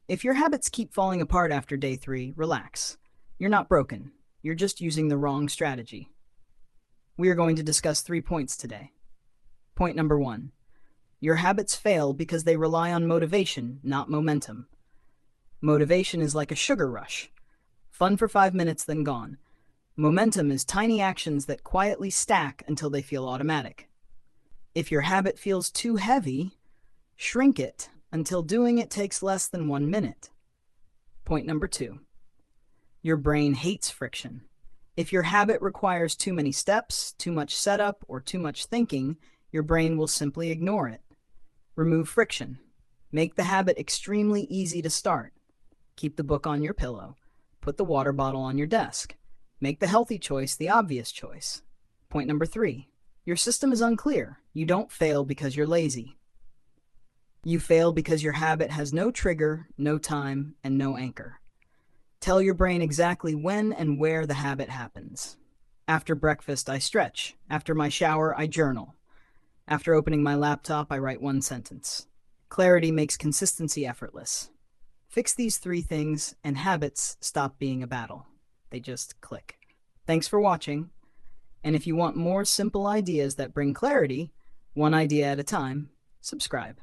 If your habits keep falling apart after day 3, relax. You're not broken. You're just using the wrong strategy. We are going to discuss 3 points today. Point number 1. Your habits fail because they rely on motivation, not momentum. Motivation is like a sugar rush. Fun for 5 minutes, then gone. Momentum is tiny actions that quietly stack until they feel automatic. If your habit feels too heavy, shrink it until doing it takes less than 1 minute. Point number 2. Your brain hates friction. If your habit requires too many steps, too much setup, or too much thinking, your brain will simply ignore it. Remove friction. Make the habit extremely easy to start. Keep the book on your pillow. Put the water bottle on your desk. Make the healthy choice the obvious choice. Point number 3. Your system is unclear. You don't fail because you're lazy. You fail because your habit has no trigger, no time, and no anchor. Tell your brain exactly when and where the habit happens. After breakfast, I stretch. After my shower, I journal. After opening my laptop, I write 1 sentence. Clarity makes consistency effortless. Fix these 3 things, and habits stop being a battle. They just click. Thanks for watching. And if you want more simple ideas that bring clarity, one idea at a time, subscribe.